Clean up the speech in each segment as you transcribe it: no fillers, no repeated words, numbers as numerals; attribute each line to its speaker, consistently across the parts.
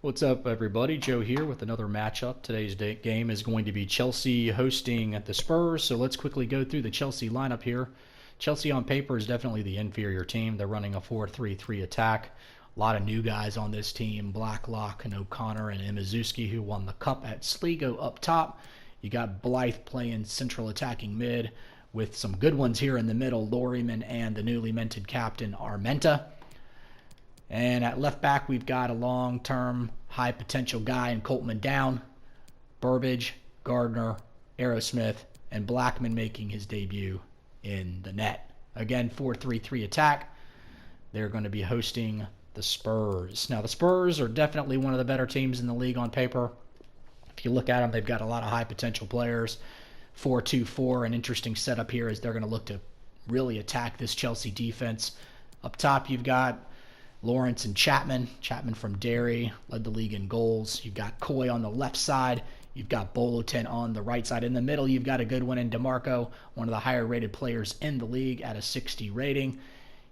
Speaker 1: What's up, everybody? Joe here with another matchup. Today's game is going to be Chelsea hosting the Spurs. So let's quickly go through the Chelsea lineup here. Chelsea on paper is definitely the inferior team. They're running a 4-3-3 attack. A lot of new guys on this team. Blacklock and O'Connor and Imazuski, who won the cup at Sligo up top. You got Blythe playing central attacking mid with some good ones here in the middle. Lorryman and the newly minted captain Armenta. And at left back, we've got a long-term, high-potential guy in Coltman Down, Burbage, Gardner, Aerosmith, and Blackman making his debut in the net. Again, 4-3-3 attack. They're going to be hosting the Spurs. Now, the Spurs are definitely one of the better teams in the league on paper. If you look at them, they've got a lot of high-potential players. 4-2-4, an interesting setup here as they're going to look to really attack this Chelsea defense. Up top, you've got Lawrence and Chapman. Chapman from Derry led the league in goals. You've got Coy on the left side. You've got Bolotin on the right side. In the middle, you've got a good one in DeMarco, one of the higher-rated players in the league at a 60 rating.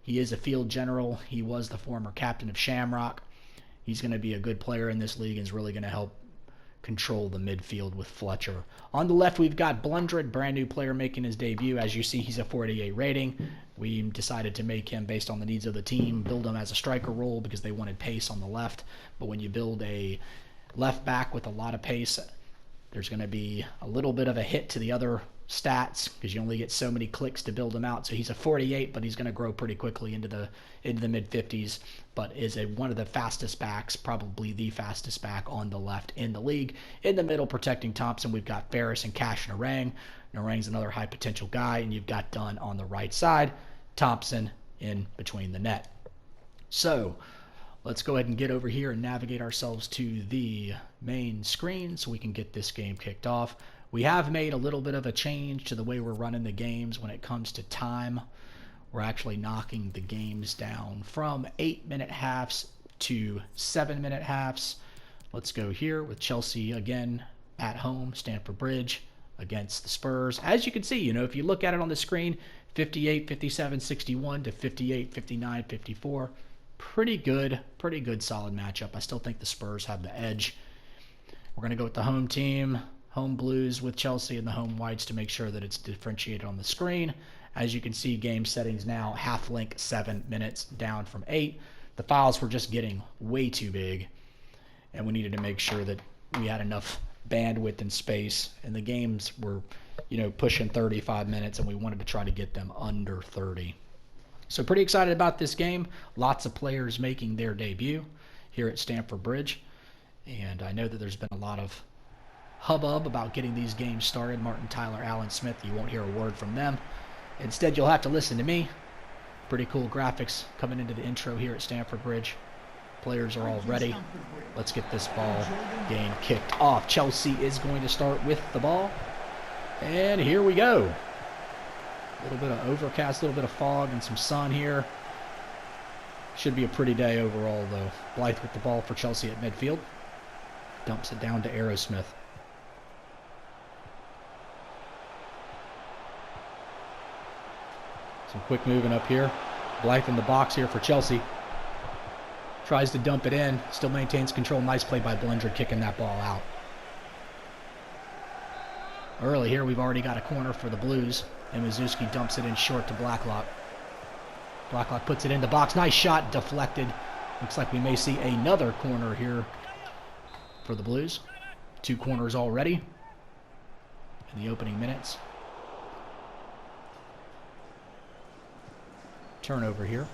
Speaker 1: He is a field general. He was the former captain of Shamrock. He's going to be a good player in this league and is really going to help control the midfield with Fletcher. On the left, we've got Blundred, brand new player making his debut. As you see, he's a 48 rating. We decided to make him based on the needs of the team, build him as a striker role because they wanted pace on the left. But when you build a left back with a lot of pace, there's going to be a little bit of a hit to the other stats because you only get so many clicks to build him out. So he's a 48, but he's going to grow pretty quickly into the mid-50s, but is one of the fastest backs, probably the fastest back on the left in the league. In the middle, protecting Thompson, we've got Ferris and Cash Narang. Narang's another high-potential guy, and you've got Dunn on the right side, Thompson in between the net. So let's go ahead and get over here and navigate ourselves to the main screen so we can get this game kicked off. We have made a little bit of a change to the way we're running the games when it comes to time. We're actually knocking the games down from 8-minute halves to 7-minute halves. Let's go here with Chelsea again at home, Stamford Bridge against the Spurs. As you can see, if you look at it on the screen, 58, 57, 61 to 58, 59, 54. Pretty good solid matchup. I still think the Spurs have the edge. We're going to go with the home team, home blues with Chelsea, and the home whites to make sure that it's differentiated on the screen. As you can see, game settings now, half link, 7 minutes, down from 8. The files were just getting way too big, and we needed to make sure that we had enough bandwidth and space, and the games were, pushing 35 minutes, and we wanted to try to get them under 30. So pretty excited about this game. Lots of players making their debut here at Stamford Bridge, and I know that there's been a lot of hubbub about getting these games started. Martin, Tyler, Alan Smith, you won't hear a word from them. Instead, you'll have to listen to me. Pretty cool graphics coming into the intro here at Stamford Bridge. Players are all ready. Let's get this ball game kicked off. Chelsea is going to start with the ball. And here we go. A little bit of overcast, a little bit of fog and some sun here. Should be a pretty day overall, though. Blythe with the ball for Chelsea at midfield. Dumps it down to Aerosmith. Some quick moving up here. Blythe in the box here for Chelsea. Tries to dump it in. Still maintains control. Nice play by Blundred kicking that ball out. Early here, we've already got a corner for the Blues. And Mazuski dumps it in short to Blacklock. Blacklock puts it in the box. Nice shot. Deflected. Looks like we may see another corner here for the Blues. 2 corners already in the opening minutes. Turnover here.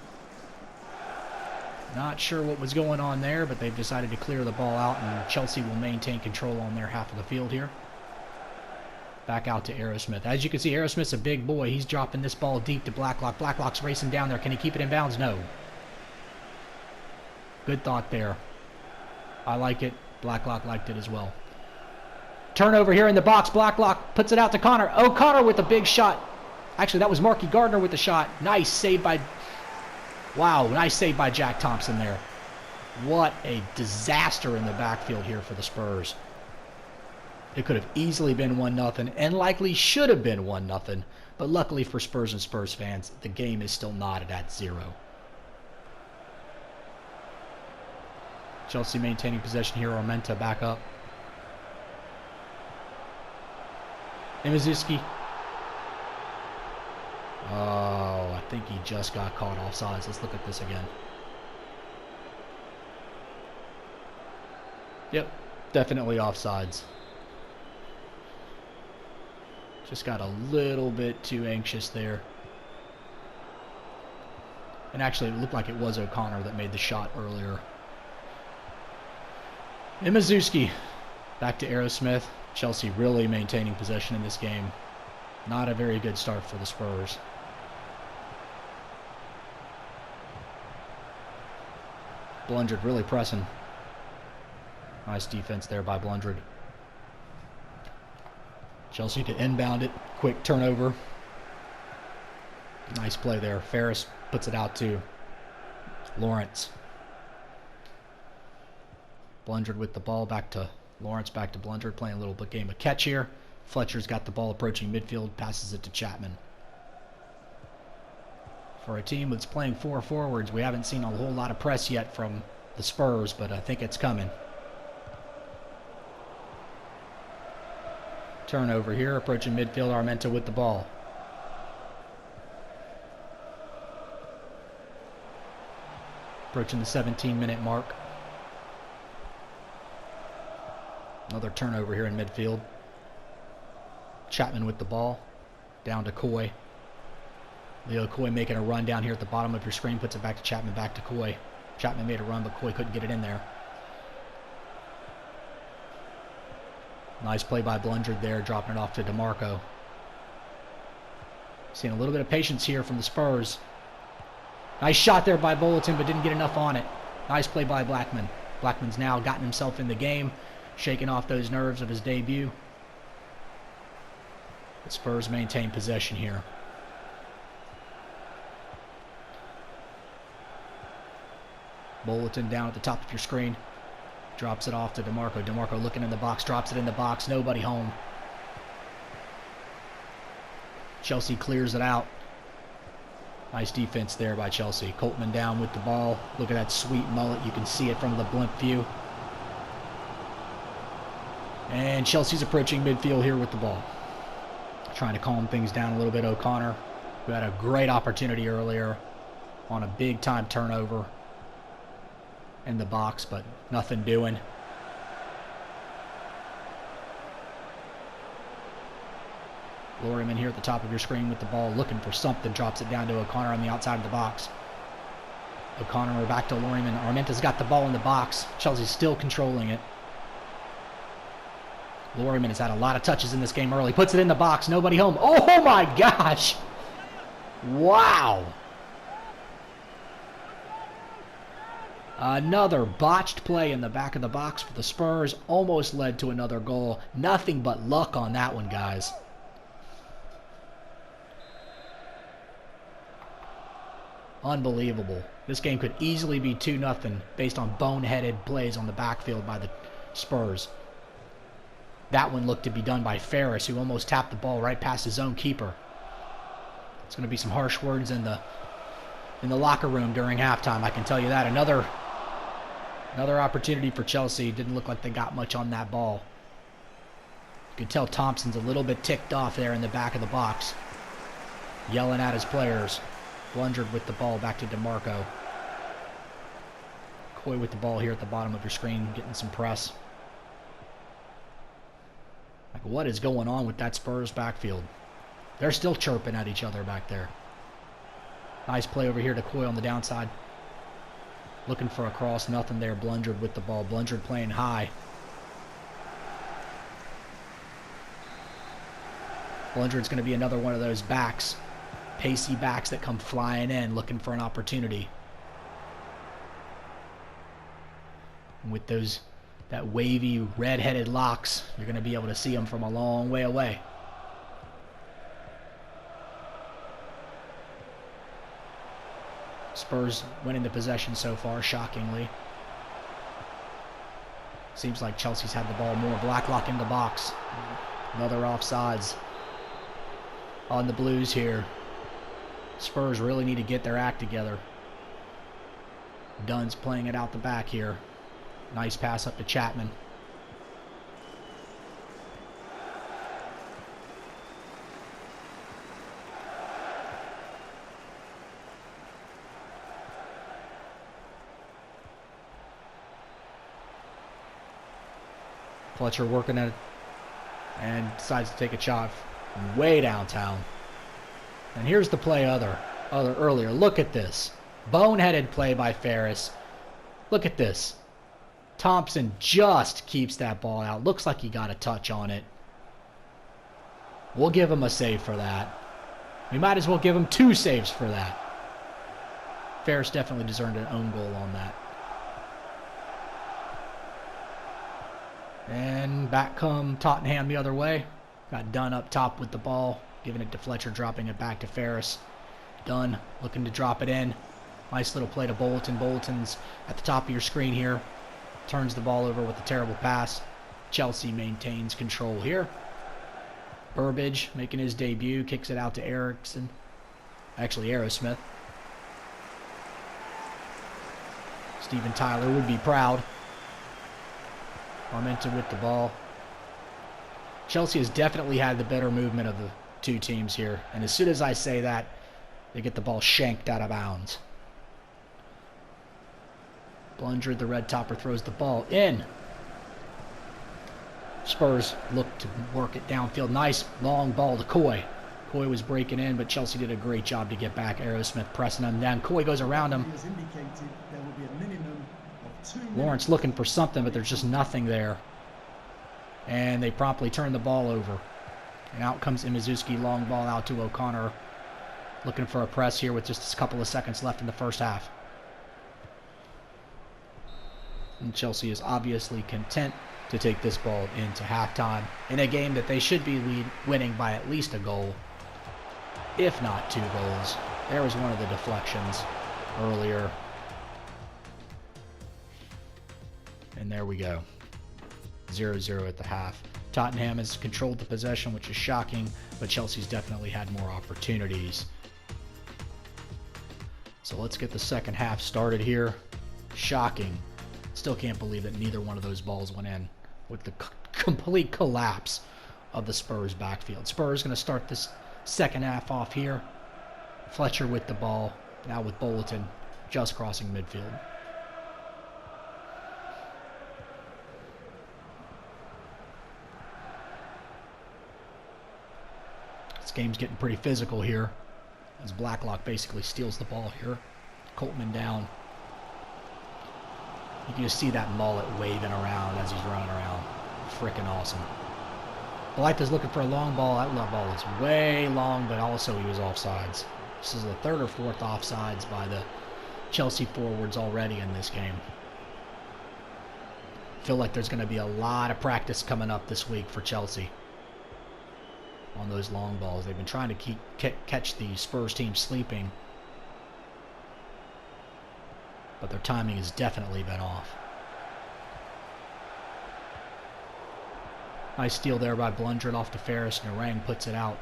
Speaker 1: Not sure what was going on there, but they've decided to clear the ball out, and Chelsea will maintain control on their half of the field here. Back out to Aerosmith. As you can see, Aerosmith's a big boy. He's dropping this ball deep to Blacklock. Blacklock's racing down there. Can he keep it in bounds? No. Good thought there. I like it. Blacklock liked it as well. Turnover here in the box. Blacklock puts it out to Connor. O'Connor with a big shot. Actually, that was Marky Gardner with the shot. Nice save by... Wow, nice save by Jack Thompson there. What a disaster in the backfield here for the Spurs. It could have easily been 1-0 and likely should have been 1-0. But luckily for Spurs and Spurs fans, the game is still knotted at 0. Chelsea maintaining possession here. Armenta back up. Imazuski. Oh, I think he just got caught offsides. Let's look at this again. Yep, definitely offsides. Just got a little bit too anxious there. And actually, it looked like it was O'Connor that made the shot earlier. Imazuski back to Aerosmith. Chelsea really maintaining possession in this game. Not a very good start for the Spurs. Blundred really pressing. Nice defense there by Blundred. Chelsea to inbound it. Quick turnover. Nice play there. Ferris puts it out to Lawrence. Blundred with the ball, back to Lawrence, back to Blundred, playing a little bit game of catch here. Fletcher's got the ball approaching midfield, passes it to Chapman. For a team that's playing 4 forwards, we haven't seen a whole lot of press yet from the Spurs, but I think it's coming. Turnover here, approaching midfield, Armenta with the ball. Approaching the 17-minute mark. Another turnover here in midfield. Chapman with the ball. Down to Coy. Leo Coy making a run down here at the bottom of your screen. Puts it back to Chapman, back to Coy. Chapman made a run, but Coy couldn't get it in there. Nice play by Blundred there, dropping it off to DeMarco. Seeing a little bit of patience here from the Spurs. Nice shot there by Bulletin, but didn't get enough on it. Nice play by Blackman. Blackman's now gotten himself in the game, shaking off those nerves of his debut. The Spurs maintain possession here. Bulletin down at the top of your screen. Drops it off to DeMarco. DeMarco looking in the box, drops it in the box. Nobody home. Chelsea clears it out. Nice defense there by Chelsea. Coltman down with the ball. Look at that sweet mullet. You can see it from the blimp view. And Chelsea's approaching midfield here with the ball. Trying to calm things down a little bit. O'Connor, who had a great opportunity earlier on a big-time turnover in the box, but nothing doing. Lorryman here at the top of your screen with the ball, looking for something, drops it down to O'Connor on the outside of the box. O'Connor, we're back to Lorryman. Armenta's got the ball in the box. Chelsea's still controlling it. Lorryman has had a lot of touches in this game early. Puts it in the box. Nobody home. Oh my gosh! Wow! Another botched play in the back of the box for the Spurs. Almost led to another goal. Nothing but luck on that one, guys. Unbelievable. This game could easily be 2-0 based on boneheaded plays on the backfield by the Spurs. That one looked to be done by Ferris, who almost tapped the ball right past his own keeper. It's going to be some harsh words in the locker room during halftime, I can tell you that. Another opportunity for Chelsea. Didn't look like they got much on that ball. You can tell Thompson's a little bit ticked off there in the back of the box, yelling at his players. Blundred with the ball, back to DeMarco. Coy with the ball here at the bottom of your screen, getting some press. Like, what is going on with that Spurs backfield? They're still chirping at each other back there. Nice play over here to Coy on the downside. Looking for a cross, nothing there. Blundred with the ball. Blundred playing high. Blundred's going to be another one of those backs. Pacey backs that come flying in looking for an opportunity. And with that wavy red-headed locks, you're going to be able to see them from a long way away. Spurs winning the possession so far, shockingly. Seems like Chelsea's had the ball more. Blacklock in the box. Another offsides on the Blues here. Spurs really need to get their act together. Dunn's playing it out the back here. Nice pass up to Chapman. Fletcher working at it and decides to take a shot way downtown. And here's the play earlier. Look at this. Boneheaded play by Ferris. Look at this. Thompson just keeps that ball out. Looks like he got a touch on it. We'll give him a save for that. We might as well give him 2 saves for that. Ferris definitely deserved an own goal on that. And back come Tottenham the other way. Got Dunn up top with the ball. Giving it to Fletcher, dropping it back to Ferris. Dunn looking to drop it in. Nice little play to Bolton. Bolton's at the top of your screen here. Turns the ball over with a terrible pass. Chelsea maintains control here. Burbage making his debut. Kicks it out to Eriksson. Actually, Aerosmith. Steven Tyler would be proud. Armenta with the ball. Chelsea has definitely had the better movement of the 2 teams here. And as soon as I say that, they get the ball shanked out of bounds. Blunder, the red topper, throws the ball in. Spurs look to work it downfield. Nice long ball to Coy. Coy was breaking in, but Chelsea did a great job to get back. Aerosmith pressing him down. Coy goes around him. Lawrence looking for something, but there's just nothing there. And they promptly turn the ball over. And out comes Imazuski, long ball out to O'Connor. Looking for a press here with just a couple of seconds left in the first half. And Chelsea is obviously content to take this ball into halftime in a game that they should be winning by at least a goal, if not 2 goals. There was one of the deflections earlier. And there we go. 0-0 at the half. Tottenham has controlled the possession, which is shocking, but Chelsea's definitely had more opportunities. So let's get the second half started here. Shocking. Still can't believe that neither one of those balls went in with the complete collapse of the Spurs backfield. Spurs going to start this second half off here. Fletcher with the ball, now with Bolton just crossing midfield. This game's getting pretty physical here as Blacklock basically steals the ball here. Coltman down. You can just see that mullet waving around as he's running around. Freaking awesome. Blythe is looking for a long ball. That long ball is way long, but also he was offsides. This is the 3rd or 4th offsides by the Chelsea forwards already in this game. I feel like there's going to be a lot of practice coming up this week for Chelsea on those long balls. They've been trying to catch the Spurs team sleeping, but their timing has definitely been off. Nice steal there by Blundred off to Ferris. Narang puts it out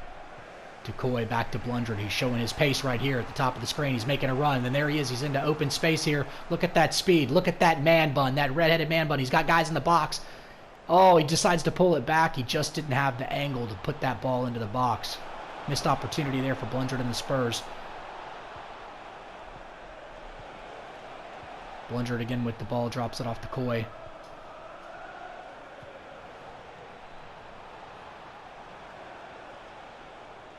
Speaker 1: to Coy, back to Blundred. He's showing his pace right here at the top of the screen. He's making a run, and there he is. He's into open space here. Look at that speed. Look at that man bun, that red-headed man bun. He's got guys in the box. Oh, he decides to pull it back. He just didn't have the angle to put that ball into the box. Missed opportunity there for Blundred and the Spurs. Blundred again with the ball, drops it off to Coy.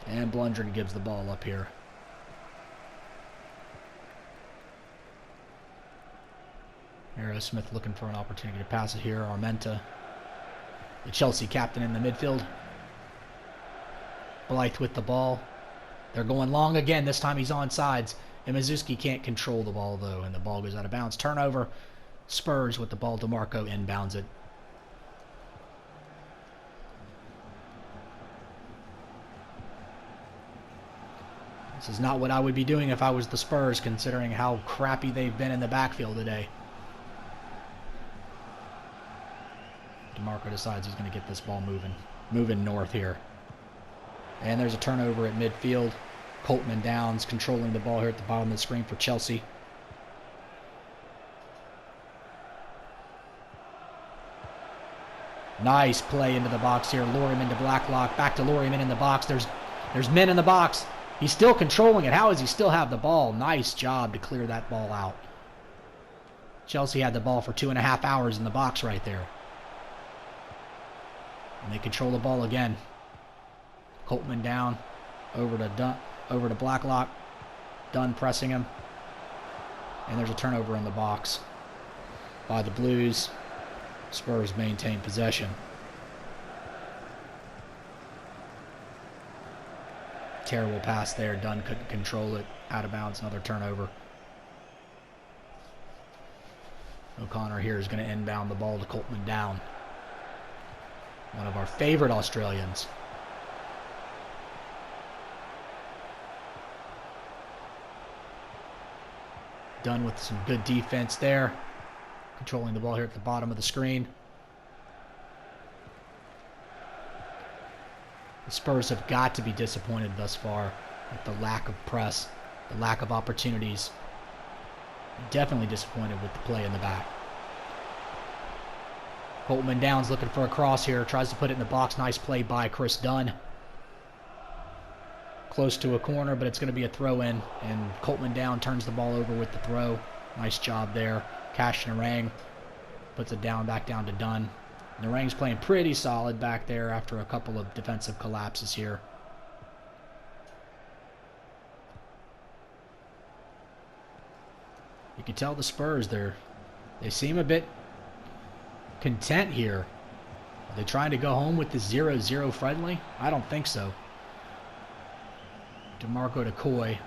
Speaker 1: And Blundred gives the ball up here. Aerosmith looking for an opportunity to pass it here. Armenta, the Chelsea captain in the midfield. Blythe with the ball. They're going long again. This time he's on sides. And Mizuski can't control the ball, though, and the ball goes out of bounds. Turnover. Spurs with the ball. DeMarco inbounds it. This is not what I would be doing if I was the Spurs, considering how crappy they've been in the backfield today. DeMarco decides he's going to get this ball moving north here. And there's a turnover at midfield. Coltman Downs controlling the ball here at the bottom of the screen for Chelsea. Nice play into the box here. Lorryman to Blacklock. Back to Lorryman in the box. There's men in the box. He's still controlling it. How does he still have the ball? Nice job to clear that ball out. Chelsea had the ball for 2.5 hours in the box right there. And they control the ball again. Coltman down. Over to Blacklock. Dunn pressing him. And there's a turnover in the box by the Blues. Spurs maintain possession. Terrible pass there. Dunn couldn't control it. Out of bounds. Another turnover. O'Connor here is going to inbound the ball to Coltman down. One of our favorite Australians. Dunn with some good defense there. Controlling the ball here at the bottom of the screen. The Spurs have got to be disappointed thus far with the lack of press, the lack of opportunities. Definitely disappointed with the play in the back. Coltman Downs looking for a cross here. Tries to put it in the box. Nice play by Chris Dunn. Close to a corner, but it's going to be a throw-in. And Coltman Down turns the ball over with the throw. Nice job there. Cash Narang puts it down, back down to Dunn. Narang's playing pretty solid back there after a couple of defensive collapses here. You can tell the Spurs, they seem a bit content here. Are they trying to go home with the 0-0 friendly? I don't think so. DeMarco to Coy.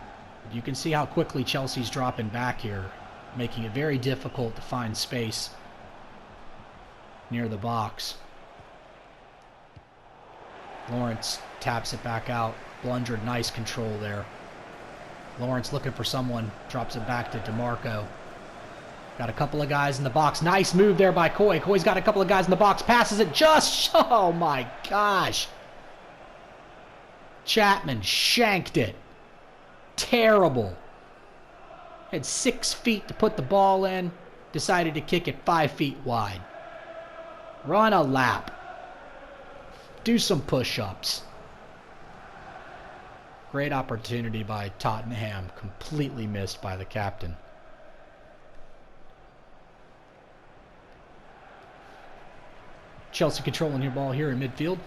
Speaker 1: You can see how quickly Chelsea's dropping back here, making it very difficult to find space near the box. Lawrence taps it back out. Blundred, nice control there. Lawrence looking for someone, drops it back to DeMarco. Got a couple of guys in the box. Nice move there by Coy. Coy's got a couple of guys in the box. Passes it just... Oh, my gosh. Chapman shanked it. Terrible. Had 6 feet to put the ball in. Decided to kick it 5 feet wide. Run a lap. Do some push-ups. Great opportunity by Tottenham. Completely missed by the captain. Chelsea controlling your ball here in midfield.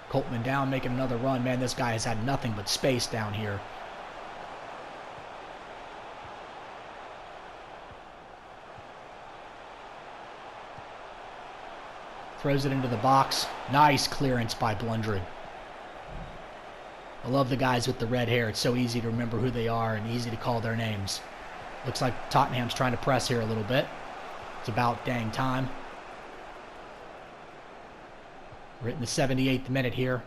Speaker 1: Coltman down, making another run. Man, this guy has had nothing but space down here. Throws it into the box. Nice clearance by Blundred. I love the guys with the red hair. It's so easy to remember who they are and easy to call their names. Looks like Tottenham's trying to press here a little bit. It's about dang time. We're hitting the 78th minute here.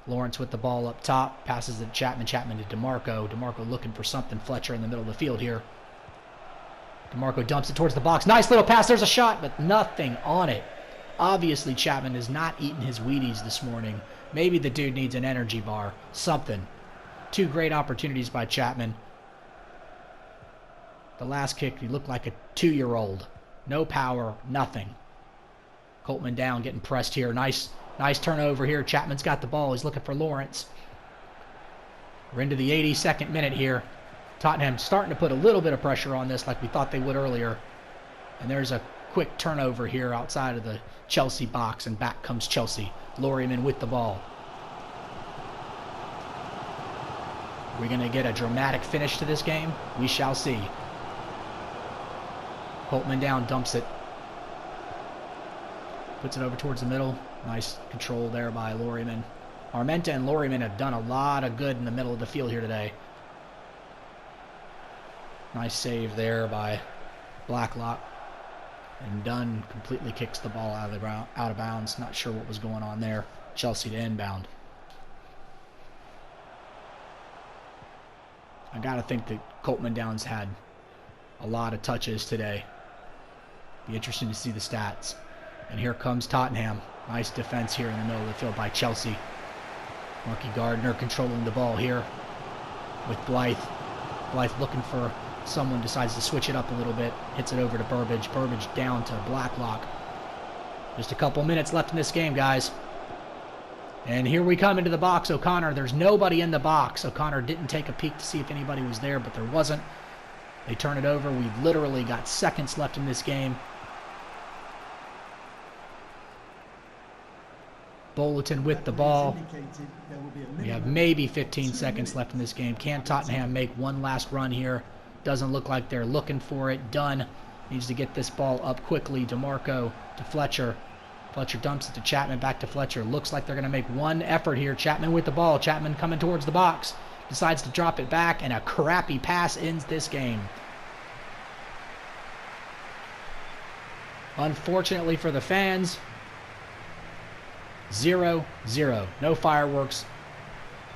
Speaker 1: Lawrence with the ball up top. Passes it to Chapman. Chapman to DeMarco. DeMarco looking for something. Fletcher in the middle of the field here. DeMarco dumps it towards the box. Nice little pass. There's a shot, but nothing on it. Obviously, Chapman has not eaten his Wheaties this morning. Maybe the dude needs an energy bar. Something. 2 great opportunities by Chapman. The last kick, he looked like a 2-year-old. No power, nothing. Coltman down, getting pressed here. Nice turnover here. Chapman's got the ball. He's looking for Lawrence. We're into the 82nd minute here. Tottenham starting to put a little bit of pressure on this like we thought they would earlier. And there's a quick turnover here outside of the Chelsea box, and back comes Chelsea. Lorryman with the ball. We're going to get a dramatic finish to this game. We shall see. Coltman down, dumps it. Puts it over towards the middle. Nice control there by Lorryman. Armenta and Lorryman have done a lot of good in the middle of the field here today. Nice save there by Blacklock. And Dunn completely kicks the ball out of bounds. Not sure what was going on there. Chelsea to inbound. I got to think that Coltman Downs had a lot of touches today. Be interesting to see the stats. And here comes Tottenham. Nice defense here in the middle of the field by Chelsea. Marky Gardner controlling the ball here with Blythe. Blythe looking for Someone decides to switch it up a little bit. Hits it over to Burbage. Burbage down to Blacklock. Just a couple minutes left in this game, guys. And here we come into the box. O'Connor, there's nobody in the box. O'Connor didn't take a peek to see if anybody was there, but there wasn't. They turn it over. We've literally got seconds left in this game. Bulletin with the ball. We have maybe 15 seconds left in this game. Can Tottenham make one last run here? Doesn't look like they're looking for it. Dunn needs to get this ball up quickly. DeMarco to Fletcher. Fletcher dumps it to Chapman, back to Fletcher. Looks like they're going to make one effort here. Chapman with the ball. Chapman coming towards the box. Decides to drop it back, and a crappy pass ends this game. Unfortunately for the fans, 0-0. No fireworks.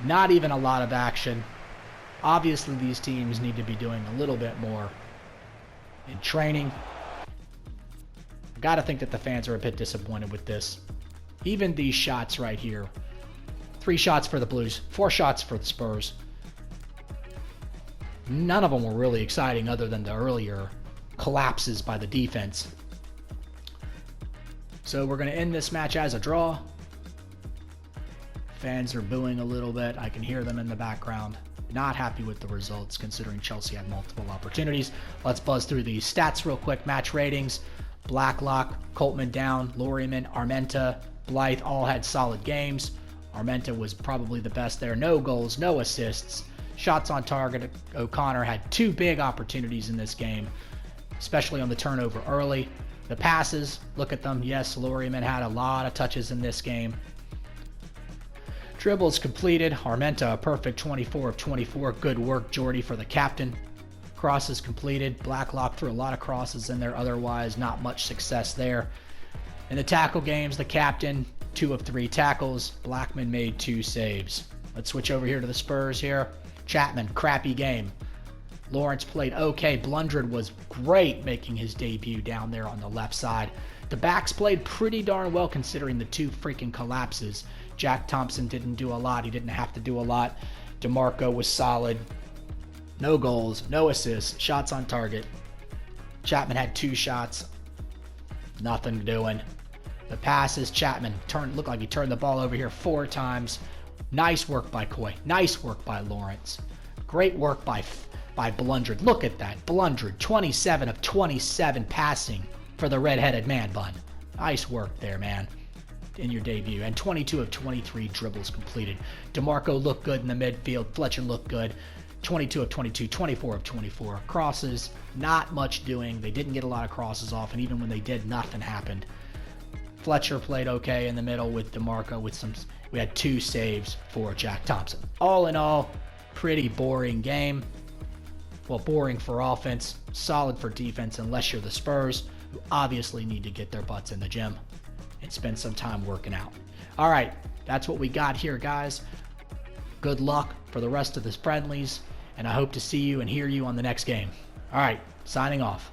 Speaker 1: Not even a lot of action. Obviously, these teams need to be doing a little bit more in training. Got to think that the fans are a bit disappointed with this. Even these shots right here. 3 shots for the Blues, 4 shots for the Spurs. None of them were really exciting other than the earlier collapses by the defense. So we're going to end this match as a draw. Fans are booing a little bit. I can hear them in the background. Not happy with the results considering Chelsea had multiple opportunities. Let's buzz through these stats real quick. Match ratings. Blacklock, Coltman down, Lorryman, Armenta, Blythe all had solid games. Armenta was probably the best there. No goals, no assists. Shots on target. O'Connor had 2 big opportunities in this game, especially on the turnover early. The passes, look at them. Yes, Lorryman had a lot of touches in this game. Dribbles completed. Armenta, a perfect 24 of 24. Good work, Jordy, for the captain. Crosses completed. Blacklock threw a lot of crosses in there. Otherwise, not much success there. In the tackle games, the captain, 2 of 3 tackles. Blackman made 2 saves. Let's switch over here to the Spurs here. Chapman, crappy game. Lawrence played okay. Blundred was great making his debut down there on the left side. The backs played pretty darn well considering the 2 freaking collapses. Jack Thompson didn't do a lot. He didn't have to do a lot. DeMarco was solid. No goals, no assists, shots on target. Chapman had 2 shots. Nothing doing. The passes, Chapman looked like he turned the ball over here 4 times. Nice work by Coy. Nice work by Lawrence. Great work by Blundred. Look at that. Blundred, 27 of 27 passing for the red-headed man bun. Nice work there, man, in your debut. And 22 of 23 dribbles completed. DeMarco looked good in the midfield. Fletcher looked good. 22 of 22, 24 of 24. Crosses, not much doing. They didn't get a lot of crosses off, and even when they did, nothing happened. Fletcher played okay in the middle with DeMarco with some. We had 2 saves for Jack Thompson. All in all, pretty boring game. Well, boring for offense, solid for defense unless you're the Spurs, who obviously need to get their butts in the gym and spend some time working out. All right, that's what we got here, guys. Good luck for the rest of the friendlies, and I hope to see you and hear you on the next game. All right, signing off.